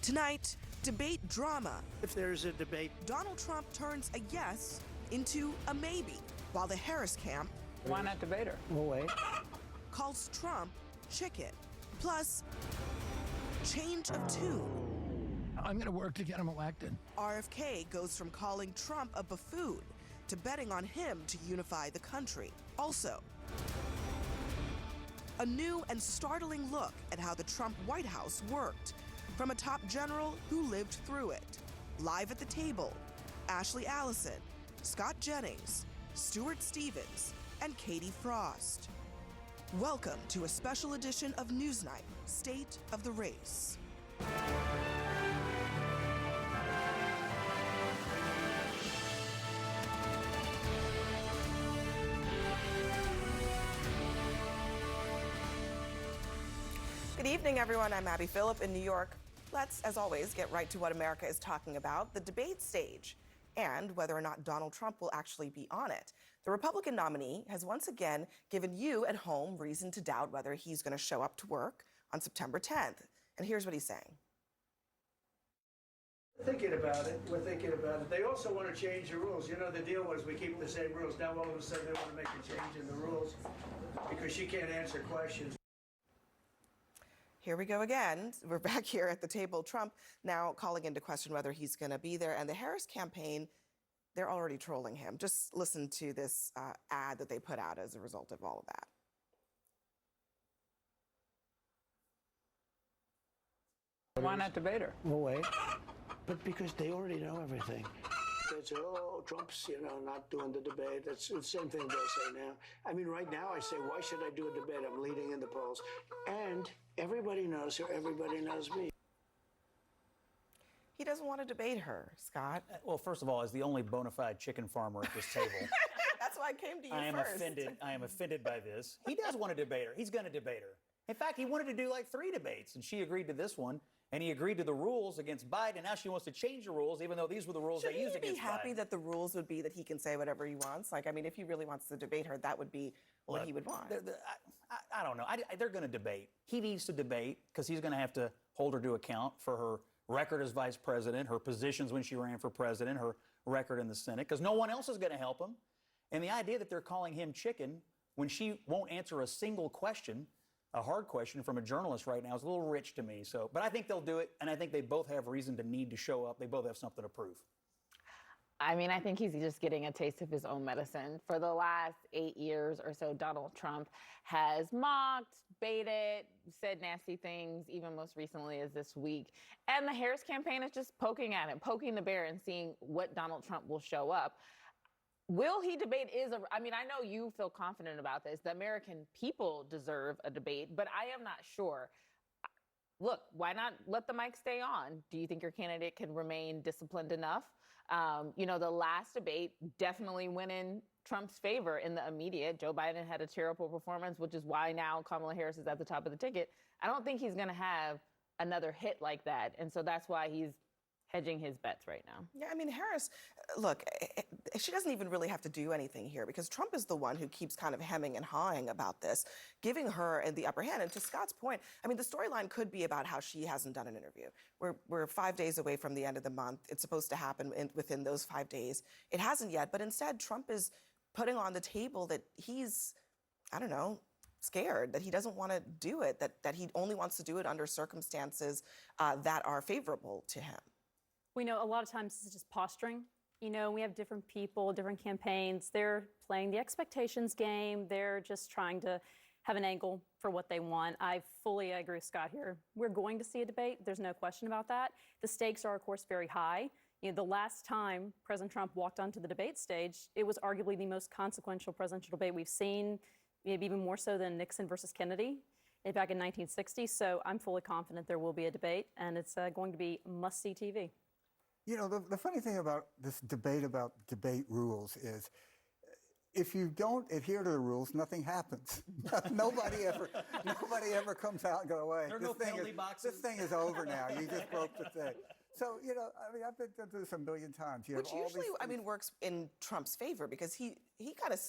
Tonight, debate drama. If there's a debate, Donald Trump turns a yes into a maybe, while the Harris camp Why not debate her? we'll wait. calls Trump chicken. Plus, change of tune. I'm going to work to get him elected. RFK goes from calling Trump a buffoon to betting on him to unify the country. Also, a new and startling look at how the Trump White House worked from a top general who lived through it. Live at the table, Ashley Allison, Scott Jennings, Stuart Stevens, and Katie Frost. Welcome to a special edition of Newsnight, State of the Race. Good evening, everyone. I'm Abby Phillip in New York. Let's, as always, get right to what America is talking about, the debate stage, and whether or not Donald Trump will actually be on it. The Republican nominee has once again given you at home reason to doubt whether he's going to show up to work on September 10th. And here's what he's saying. Thinking about it, we're thinking about it. They also want to change the rules. You know, the deal was we keep the same rules. Now all of a sudden they want to make a change in the rules because she can't answer questions. Here we go again. We're back here at the table. Trump now calling into question whether he's going to be there. And the Harris campaign, they're already trolling him. Just listen to this ad that they put out as a result of all of that. Why not debate her? We'll wait. But because they already know everything. They say, oh, Trump's, not doing the debate. That's the same thing they'll say now. I mean, right now I say, why should I do a debate? I'm leading in the polls. And everybody knows her, everybody knows me. He doesn't want to debate her, Scott. Well, first of all, as the only bona fide chicken farmer at this table, That's why I came to you I am first. offended. I am offended by this. He does want to debate her. He's going to debate her. In fact, he wanted to do like 3 debates, and she agreed to this one. And he agreed to the rules against Biden. Now she wants to change the rules, even though these were the rules they used against Biden. Shouldn't he be happy that the rules would be that he can say whatever he wants? Like, I mean, if he really wants to debate her, that would be what he would want. I don't know. They're going to debate. He needs to debate because he's going to have to hold her to account for her record as vice president, her positions when she ran for president, her record in the Senate, because no one else is going to help him. And the idea that they're calling him chicken when she won't answer a single question, a hard question from a journalist right now, is a little rich to me. So, but I think they'll do it, and I think they both have reason to need to show up. They both have something to prove. I mean, I think he's just getting a taste of his own medicine. For the last 8 years or so, Donald Trump has mocked, baited, said nasty things, even most recently as this week. And the Harris campaign is just poking at him, poking the bear and seeing what Donald Trump will show up. Will he debate I mean, I know you feel confident about this. The American people deserve a debate, but I am not sure. Look, why not let the mic stay on? Do you think your candidate can remain disciplined enough? The last debate definitely went in Trump's favor in the immediate. Joe Biden had a terrible performance, which is why now Kamala Harris is at the top of the ticket. I don't think he's going to have another hit like that. And so that's why he's hedging his bets right now. Yeah, I mean, Harris, look, she doesn't even really have to do anything here because Trump is the one who keeps kind of hemming and hawing about this, giving her the upper hand. And to Scott's point, I mean, the storyline could be about how she hasn't done an interview. We're 5 days away from the end of the month. It's supposed to happen within those 5 days. It hasn't yet, but instead Trump is putting on the table that he's, I don't know, scared, that he doesn't want to do it, that he only wants to do it under circumstances that are favorable to him. We know a lot of times this is just posturing. We have different people, different campaigns. They're playing the expectations game. They're just trying to have an angle for what they want. I fully agree with Scott here. We're going to see a debate. There's no question about that. The stakes are, of course, very high. The last time President Trump walked onto the debate stage, it was arguably the most consequential presidential debate we've seen, maybe even more so than Nixon versus Kennedy back in 1960. So I'm fully confident there will be a debate, and it's going to be must-see TV. The funny thing about this debate about debate rules is if you don't adhere to the rules, nothing happens. nobody ever comes out and goes, "Wait, There are no penalty boxes. This thing is over now. You just broke the thing." So, you know, I mean, I've been through this a million times. You Which have all usually, these I mean, things- works in Trump's favor because he kind of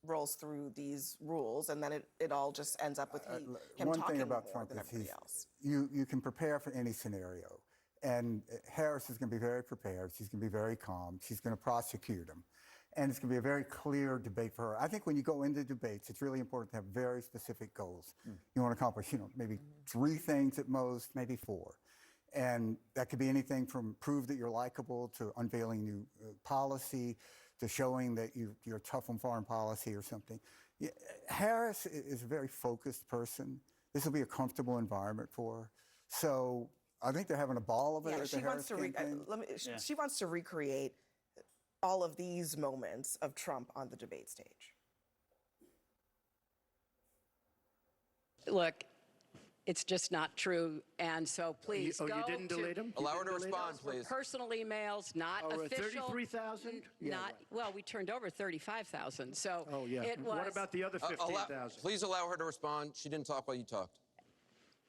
rolls through these rules, and then it all just ends up with him one talking thing about more Trump than is everybody else. you can prepare for any scenario. And Harris is going to be very prepared. She's going to be very calm. She's going to prosecute him. And it's going to be a very clear debate for her. I think when you go into debates, it's really important to have very specific goals. You want to accomplish, you know, maybe 3 things at most, maybe 4. And that could be anything from prove that you're likable to unveiling new policy to showing that you're tough on foreign policy or something. Yeah, Harris is a very focused person. This will be a comfortable environment for her. So I think they're having a ball of it Yeah, at the she wants Harris to campaign. she wants to recreate all of these moments of Trump on the debate stage. Look, it's just not true, and so please Oh, go you didn't to delete them? Allow her to respond, those were please. personal emails, not Oh, official. 33,000? Yeah, Not right. well. We turned over 35,000. So Oh, yeah. it was. What about the other 15,000? Please allow her to respond. She didn't talk while you talked.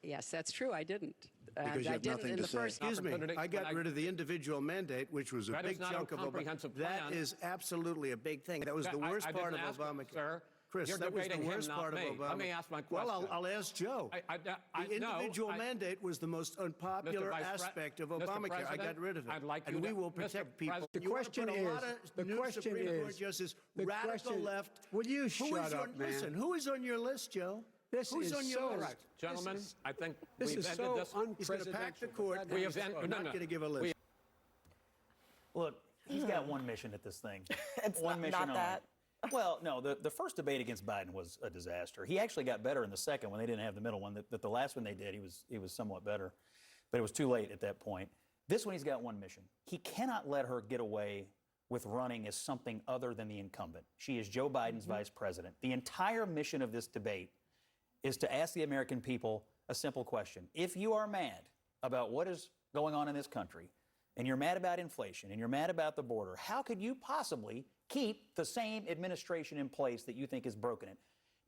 Yes, that's true. I didn't. Because And you I have didn't nothing in to the say. first. Excuse me, Opportunity, I got but rid of the individual mandate, which was a That is big not a chunk of Obama. comprehensive That plan. is absolutely a big thing. That was the I- worst I part of didn't ask Obamacare. Sir, Chris, you're that was the debating him, worst not part of me. Obama. Let me ask my Well, question. I'll ask Joe. The individual mandate was the most unpopular aspect of Mr. Obamacare. I got President, rid of it. I'd like and you we to- will Mr. protect people. President- You want to put a lot of new Supreme Court justices, radical left. Will you Who shut is up, on, man? Listen, who is on your list, Joe? This Who's is on your so list? Right. Gentlemen, I think This we've is ended so this. He's going to pack the unprecedented. court. We and have he's no, not no. going to give a list. Look, he's got one mission at this thing. It's one mission not only. that. Well, no, the first debate against Biden was a disaster. He actually got better in the second when they didn't have the middle one. The last one they did, he was somewhat better, but it was too late at that point. This one, he's got one mission. He cannot let her get away with running as something other than the incumbent. She is Joe Biden's vice president. The entire mission of this debate is to ask the American people a simple question. If you are mad about what is going on in this country, and you're mad about inflation, and you're mad about the border, how could you possibly keep the same administration in place that you think has broken it?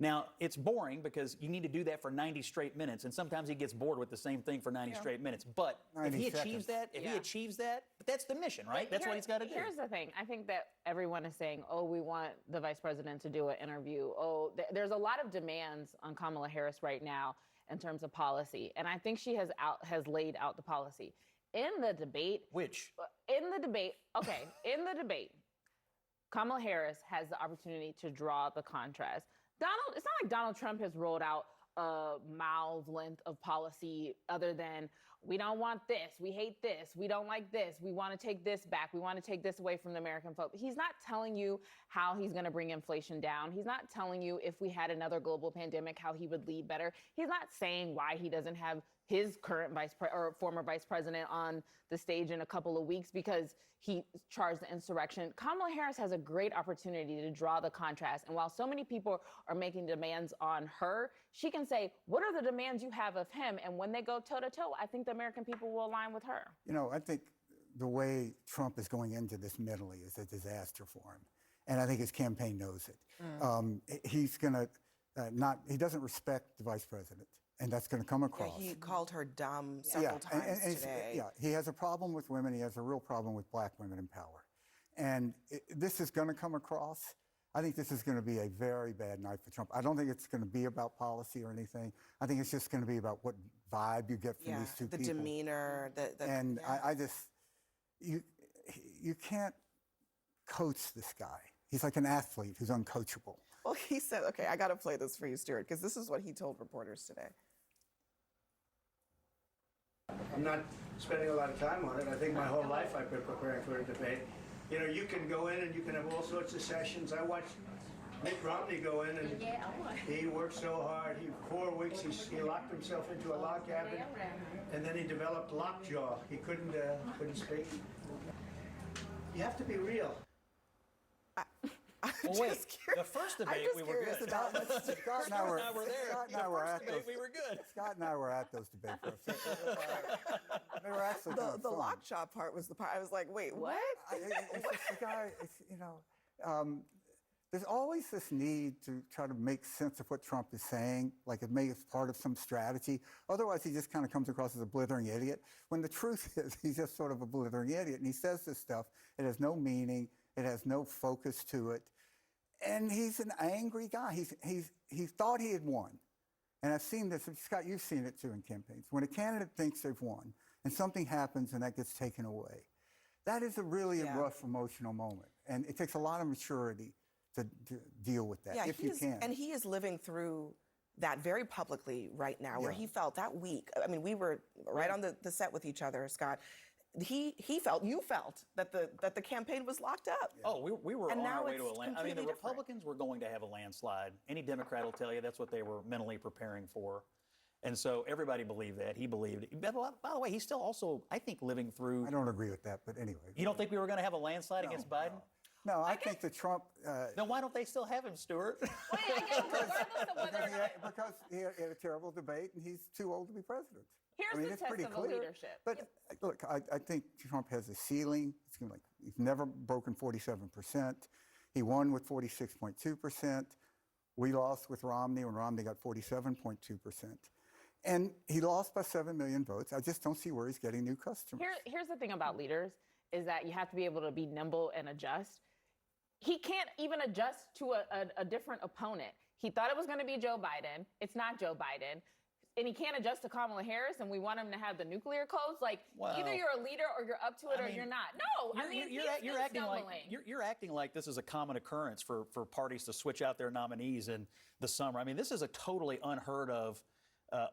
Now, it's boring because you need to do that for 90 straight minutes, and sometimes he gets bored with the same thing for 90 straight minutes. But if 90 he seconds. achieves that, he achieves that, but that's the mission, right? That's what he's got to do. Here's the thing. I think that everyone is saying, oh, we want the vice president to do an interview. Oh, there's a lot of demands on Kamala Harris right now in terms of policy. And I think she has laid out the policy. In the debate. Which? In the debate. Okay. In the debate, Kamala Harris has the opportunity to draw the contrast. It's not like Donald Trump has rolled out a mile length of policy other than we don't want this, we hate this, we don't like this, we want to take this back, we want to take this away from the American folk. He's not telling you how he's going to bring inflation down. He's not telling you if we had another global pandemic, how he would lead better. He's not saying why he doesn't have his current former vice president on the stage in a couple of weeks because he charged the insurrection. Kamala Harris has a great opportunity to draw the contrast. And while so many people are making demands on her, she can say, what are the demands you have of him? And when they go toe to toe, I think the American people will align with her. You know, I think the way Trump is going into this mentally is a disaster for him. And I think his campaign knows it. He's going to he doesn't respect the vice president. And that's going to come across. Yeah, he called her dumb several times today. He has a problem with women. He has a real problem with black women in power. And this is going to come across. I think this is going to be a very bad night for Trump. I don't think it's going to be about policy or anything. I think it's just going to be about what vibe you get from these two people. The demeanor. And I just, you can't coach this guy. He's like an athlete who's uncoachable. Well, he said, okay, I got to play this for you, Stuart, because this is what he told reporters today. I'm not spending a lot of time on it. I think my whole life I've been preparing for a debate. You know, you can go in and you can have all sorts of sessions. I watched Mitt Romney go in and he worked so hard. 4 weeks he locked himself into a log cabin and then he developed lockjaw. He couldn't speak. You have to be real. Well, wait, the first debate we were good. Scott and I were there. Scott and I were at those. We were good. Scott and I were at those debates. They were actually kind of The fun. lockjaw part was the part I was like, wait, what? It's just the guy. It's, you know, there's always this need to try to make sense of what Trump is saying, like it may be part of some strategy. Otherwise, he just kind of comes across as a blithering idiot, when the truth is he's just sort of a blithering idiot. And he says this stuff, it has no meaning, it has no focus to it. And he's an angry guy. He thought he had won. And I've seen this, Scott, you've seen it too in campaigns. When a candidate thinks they've won and something happens and that gets taken away, that is a really rough emotional moment. And it takes a lot of maturity to deal with that, if you can. And he is living through that very publicly right now, where he felt that week. I mean, we were right on the set with each other, Scott. You felt that the campaign was locked up. Oh, we were on our way to a landslide. I mean, the different. Republicans were going to have a landslide. Any Democrat will tell you that's what they were mentally preparing for. And so everybody believed that. He believed it. By the way, he's still also, I think, living through... I don't agree with that, but anyway. You don't think we were going to have a landslide against Biden? No, I think that Trump... Then why don't they still have him, Stuart? Wait, I guess regardless of whether or not... Because he had a terrible debate and he's too old to be president. Here's the it's test pretty of clear. a leadership. But look, I think Trump has a ceiling. He's never broken 47%. He won with 46.2%. We lost with Romney when Romney got 47.2%. And he lost by 7 million votes. I just don't see where he's getting new customers. Here's the thing about leaders is that you have to be able to be nimble and adjust. He can't even adjust to a different opponent. He thought it was going to be Joe Biden. It's not Joe Biden. And he can't adjust to Kamala Harris, and we want him to have the nuclear codes. Like, either you're a leader or you're up to it or you're not. No, you're acting like this is a common occurrence for parties to switch out their nominees in the summer. I mean, this is a totally unheard of,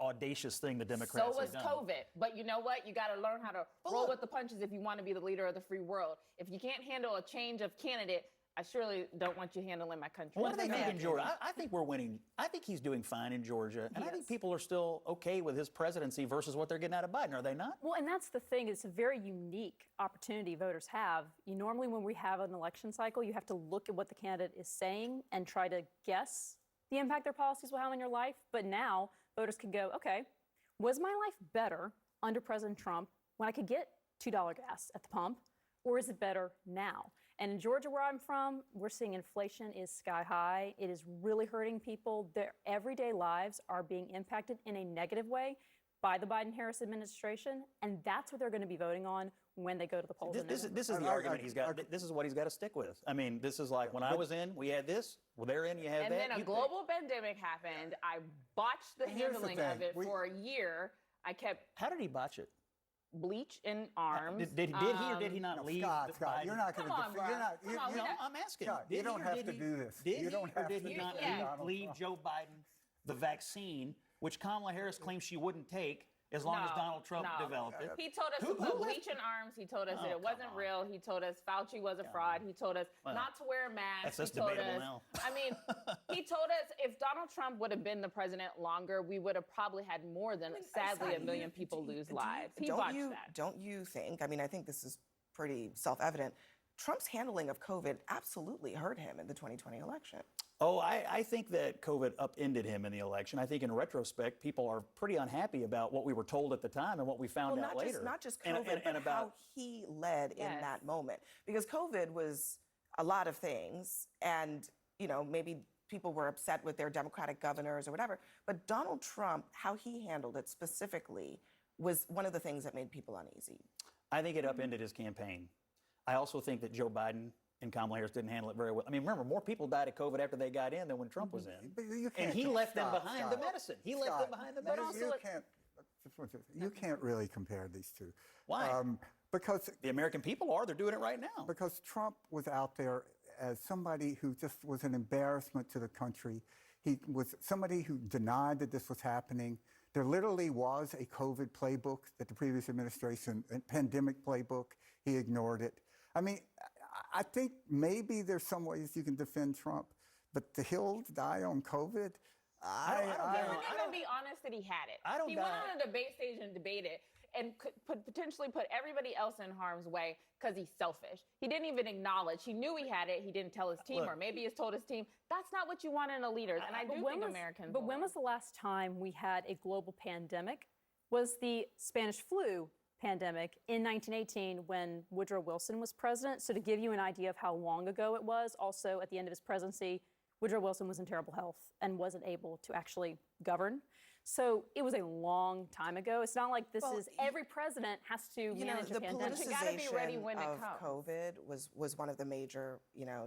audacious thing the Democrats have done. So was COVID. But you know what? You got to learn how to roll with the punches if you want to be the leader of the free world. If you can't handle a change of candidate, I surely don't want you handling my country. What do they think in Georgia? I think we're winning. I think he's doing fine in Georgia. And I think people are still okay with his presidency versus what they're getting out of Biden. Are they not? Well, and that's the thing. It's a very unique opportunity voters have. Normally when we have an election cycle, you have to look at what the candidate is saying and try to guess the impact their policies will have on your life. But now voters can go, okay, was my life better under President Trump when I could get $2 gas at the pump, or is it better now? And in Georgia, where I'm from, we're seeing inflation is sky high. It is really hurting people. Their everyday lives are being impacted in a negative way by the Biden-Harris administration, and that's what they're going to be voting on when they go to the polls. This is the argument he's got. This is what he's got to stick with. I mean, this is like when I was in, we had this. Well, they're in, you have that. And then a global pandemic happened. I botched the handling of it for a year. I kept... How did he botch it? Bleach in arms. Did he or did he not leave? Scott, you're not going to defend. I'm asking. Scott, you don't have to do this. Did he not leave Joe Biden the vaccine, which Kamala Harris claims she wouldn't take as long as Donald Trump developed it? He told us to put bleach in arms. He told us that it wasn't real. He told us Fauci was a fraud. He told us not to wear a mask. That's debatable now. I mean, he told us if Donald Trump would have been the president longer, we would have probably had more than, sadly, 1 million people lose lives. He botched that. Don't you think, I mean, I think this is pretty self-evident, Trump's handling of COVID absolutely hurt him in the 2020 election. Oh, I think that COVID upended him in the election. I think in retrospect, people are pretty unhappy about what we were told at the time and what we found out later. Not just COVID, but about how he led in that moment. Because COVID was a lot of things, and maybe people were upset with their Democratic governors or whatever. But Donald Trump, how he handled it specifically, was one of the things that made people uneasy. I think it upended his campaign. I also think that Joe Biden and Kamala Harris didn't handle it very well. I mean, remember, more people died of COVID after they got in than when Trump was in. And he left them behind the medicine. He left them behind the medicine. You can't really compare these two. Why? Because the American people are. They're doing it right now. Because Trump was out there as somebody who just was an embarrassment to the country. He was somebody who denied that this was happening. There literally was a COVID playbook that the previous administration, a pandemic playbook, he ignored it. I mean, I think maybe there's some ways you can defend Trump, but the hill to die on COVID, he wouldn't even be honest that he had it. He went on a debate stage and debated and could potentially put everybody else in harm's way because he's selfish. He didn't even acknowledge. He knew he had it. He didn't tell his team, or maybe he's told his team. That's not what you want in a leader. And I do think Americans. But when was the last time we had a global pandemic? Was the Spanish flu pandemic in 1918 when Woodrow Wilson was president. So to give you an idea of how long ago it was, also at the end of his presidency, Woodrow Wilson was in terrible health and wasn't able to actually govern. So it was a long time ago. It's not like this is every president has to manage a pandemic. The gotta be ready when it of comes. COVID was one of the major,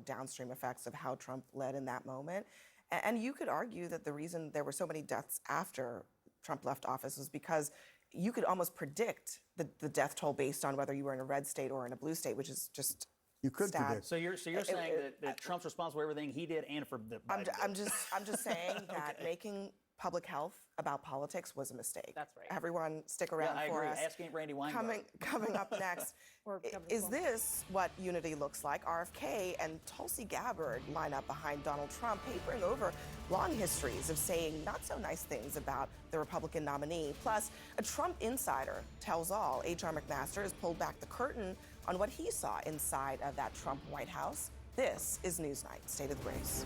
downstream effects of how Trump led in that moment. And you could argue that the reason there were so many deaths after Trump left office was because you could almost predict the death toll based on whether you were in a red state or in a blue state, which is just You could sad. predict. So you're saying that Trump's responsible for everything he did and for the Biden I'm just saying that making public health about politics was a mistake. That's right. Everyone, stick around I for agree. us. Ask Aunt Randy Weingarten. Coming up next, is this what unity looks like? RFK and Tulsi Gabbard line up behind Donald Trump, papering over long histories of saying not so nice things about the Republican nominee. Plus, a Trump insider tells all. H.R. McMaster has pulled back the curtain on what he saw inside of that Trump White House. This is Newsnight, State of the Race.